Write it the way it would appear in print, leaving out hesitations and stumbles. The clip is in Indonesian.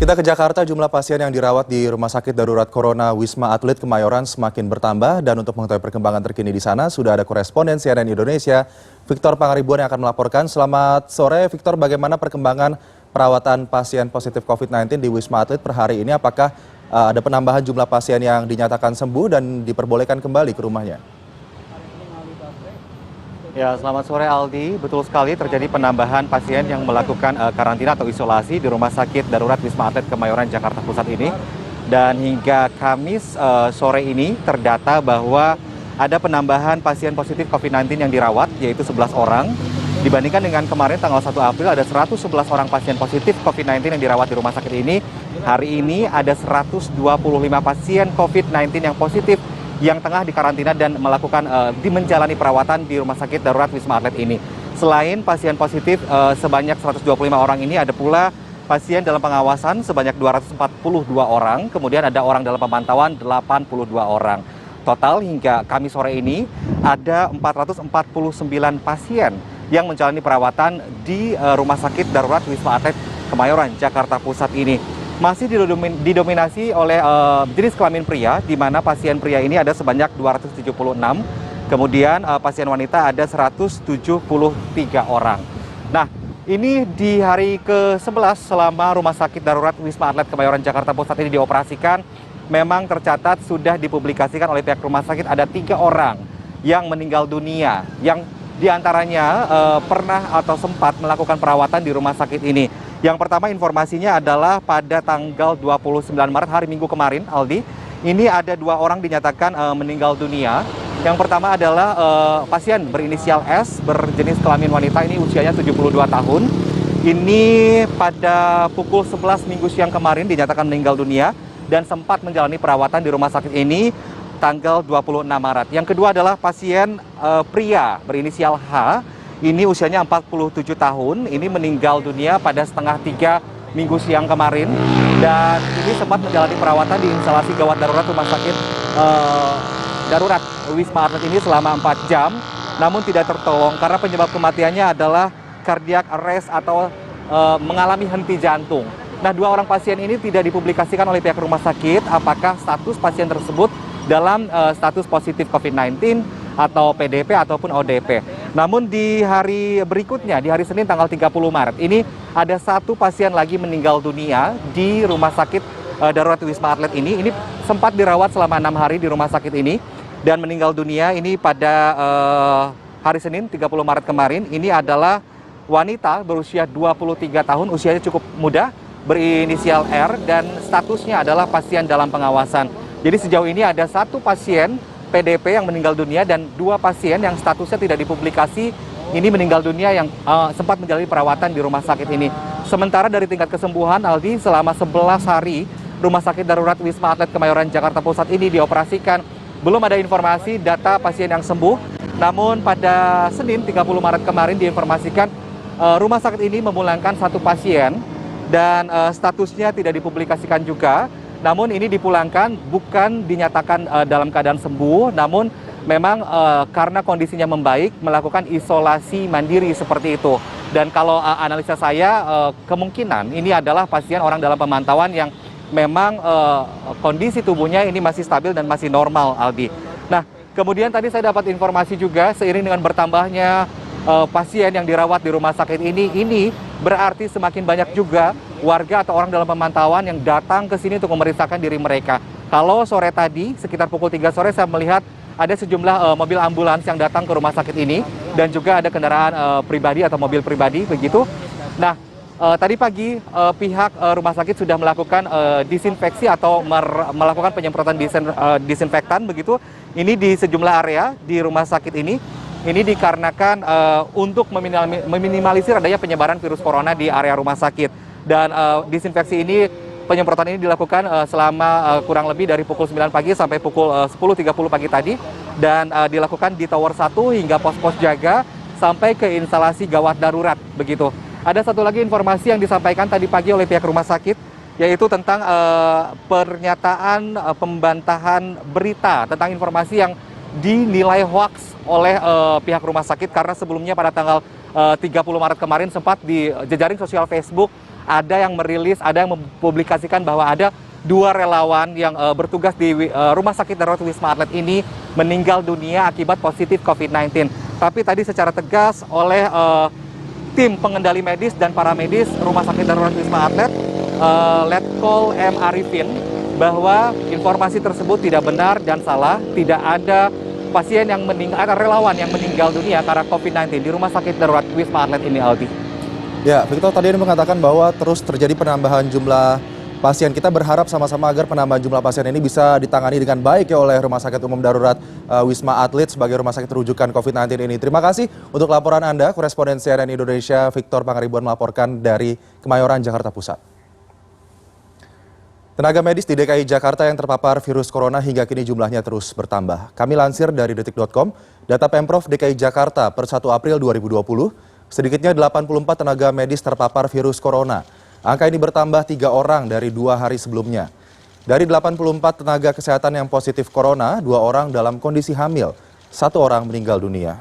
Kita ke Jakarta, jumlah pasien yang dirawat di Rumah Sakit Darurat Corona Wisma Atlet Kemayoran semakin bertambah dan untuk mengetahui perkembangan terkini di sana sudah ada koresponden CNN Indonesia, Victor Pangaribuan yang akan melaporkan. Selamat sore Victor, bagaimana perkembangan perawatan pasien positif COVID-19 di Wisma Atlet per hari ini? Apakah ada penambahan jumlah pasien yang dinyatakan sembuh dan diperbolehkan kembali ke rumahnya? Ya, selamat sore Aldi. Betul sekali terjadi penambahan pasien yang melakukan karantina atau isolasi di Rumah Sakit Darurat Wisma Atlet Kemayoran, Jakarta Pusat ini. Dan hingga Kamis sore ini terdata bahwa ada penambahan pasien positif COVID-19 yang dirawat, yaitu 11 orang. Dibandingkan dengan kemarin tanggal 1 April ada 111 orang pasien positif COVID-19 yang dirawat di rumah sakit ini. Hari ini ada 125 pasien COVID-19 yang positif yang tengah dikarantina dan melakukan menjalani perawatan di Rumah Sakit Darurat Wisma Atlet ini. Selain pasien positif sebanyak 125 orang ini, ada pula pasien dalam pengawasan sebanyak 242 orang, kemudian ada orang dalam pemantauan 82 orang. Total hingga Kamis sore ini ada 449 pasien yang menjalani perawatan di Rumah Sakit Darurat Wisma Atlet Kemayoran, Jakarta Pusat ini. Masih didominasi oleh jenis kelamin pria, di mana pasien pria ini ada sebanyak 276, kemudian pasien wanita ada 173 orang. Nah, ini di hari ke-11 selama Rumah Sakit Darurat Wisma Atlet Kemayoran, Jakarta Pusat ini dioperasikan, memang tercatat sudah dipublikasikan oleh pihak rumah sakit ada 3 orang yang meninggal dunia, yang diantaranya pernah atau sempat melakukan perawatan di rumah sakit ini. Yang pertama informasinya adalah pada tanggal 29 Maret hari Minggu kemarin, Aldi, ini ada 2 orang dinyatakan meninggal dunia. Yang pertama adalah pasien berinisial S, berjenis kelamin wanita, ini usianya 72 tahun. Ini pada pukul 11 Minggu siang kemarin dinyatakan meninggal dunia dan sempat menjalani perawatan di rumah sakit ini tanggal 26 Maret. Yang kedua adalah pasien pria berinisial H. Ini usianya 47 tahun, ini meninggal dunia pada setengah 3 Minggu siang kemarin. Dan ini sempat menjalani perawatan di instalasi gawat darurat Rumah Sakit Darurat Wisma Atlet ini selama 4 jam. Namun tidak tertolong karena penyebab kematiannya adalah cardiac arrest atau mengalami henti jantung. Nah, 2 orang pasien ini tidak dipublikasikan oleh pihak rumah sakit apakah status pasien tersebut dalam status positif COVID-19 atau PDP ataupun ODP. Namun di hari berikutnya, di hari Senin tanggal 30 Maret, ini ada 1 pasien lagi meninggal dunia di Rumah Sakit Darurat Wisma Atlet ini. Ini sempat dirawat selama 6 hari di rumah sakit ini dan meninggal dunia ini pada hari Senin 30 Maret kemarin. Ini adalah wanita berusia 23 tahun, usianya cukup muda, berinisial R dan statusnya adalah pasien dalam pengawasan. Jadi sejauh ini ada 1 pasien PDP yang meninggal dunia dan 2 pasien yang statusnya tidak dipublikasi ini meninggal dunia yang sempat menjalani perawatan di rumah sakit ini. Sementara dari tingkat kesembuhan, Aldi, selama 11 hari Rumah Sakit Darurat Wisma Atlet Kemayoran, Jakarta Pusat ini dioperasikan, belum ada informasi data pasien yang sembuh. Namun pada Senin 30 Maret kemarin diinformasikan rumah sakit ini memulangkan 1 pasien dan statusnya tidak dipublikasikan juga. Namun ini dipulangkan bukan dinyatakan dalam keadaan sembuh, namun memang karena kondisinya membaik melakukan isolasi mandiri seperti itu. Dan kalau analisa saya kemungkinan ini adalah pasien orang dalam pemantauan yang memang kondisi tubuhnya ini masih stabil dan masih normal, Aldi. Nah, kemudian tadi saya dapat informasi juga seiring dengan bertambahnya pasien yang dirawat di rumah sakit ini berarti semakin banyak juga warga atau orang dalam pemantauan yang datang ke sini untuk memeriksakan diri mereka. Kalau sore tadi, sekitar pukul 3 sore, saya melihat ada sejumlah mobil ambulans yang datang ke rumah sakit ini dan juga ada kendaraan pribadi atau mobil pribadi, begitu. Nah, tadi pagi pihak rumah sakit sudah melakukan disinfeksi atau melakukan penyemprotan disinfektan, begitu. Ini di sejumlah area di rumah sakit ini. Ini dikarenakan untuk meminimalisir adanya penyebaran virus corona di area rumah sakit. Dan disinfeksi ini, penyemprotan ini dilakukan selama kurang lebih dari pukul 9 pagi sampai pukul 10.30 pagi tadi. Dan dilakukan di Tower 1 hingga pos-pos jaga sampai ke instalasi gawat darurat, begitu. Ada satu lagi informasi yang disampaikan tadi pagi oleh pihak rumah sakit, yaitu tentang pernyataan pembantahan berita tentang informasi yang dinilai hoaks oleh pihak rumah sakit karena sebelumnya pada tanggal 30 Maret kemarin sempat di jejaring sosial Facebook ada yang merilis, ada yang mempublikasikan bahwa ada 2 relawan yang bertugas di Rumah Sakit Darurat Wisma Atlet ini meninggal dunia akibat positif COVID-19. Tapi tadi secara tegas oleh tim pengendali medis dan paramedis Rumah Sakit Darurat Wisma Atlet, Letkol M. Arifin, bahwa informasi tersebut tidak benar dan salah. Tidak ada pasien yang meninggal, ada relawan yang meninggal dunia karena COVID-19 di Rumah Sakit Darurat Wisma Atlet ini, Aldi. Ya, Victor tadi Anda mengatakan bahwa terus terjadi penambahan jumlah pasien. Kita berharap sama-sama agar penambahan jumlah pasien ini bisa ditangani dengan baik ya oleh Rumah Sakit Umum Darurat Wisma Atlet sebagai rumah sakit rujukan COVID-19 ini. Terima kasih untuk laporan Anda, koresponden CNN Indonesia Victor Pangaribuan melaporkan dari Kemayoran, Jakarta Pusat. Tenaga medis di DKI Jakarta yang terpapar virus corona hingga kini jumlahnya terus bertambah. Kami lansir dari detik.com, data Pemprov DKI Jakarta per 1 April 2020, sedikitnya 84 tenaga medis terpapar virus corona. Angka ini bertambah 3 orang dari 2 hari sebelumnya. Dari 84 tenaga kesehatan yang positif corona, 2 orang dalam kondisi hamil, 1 orang meninggal dunia.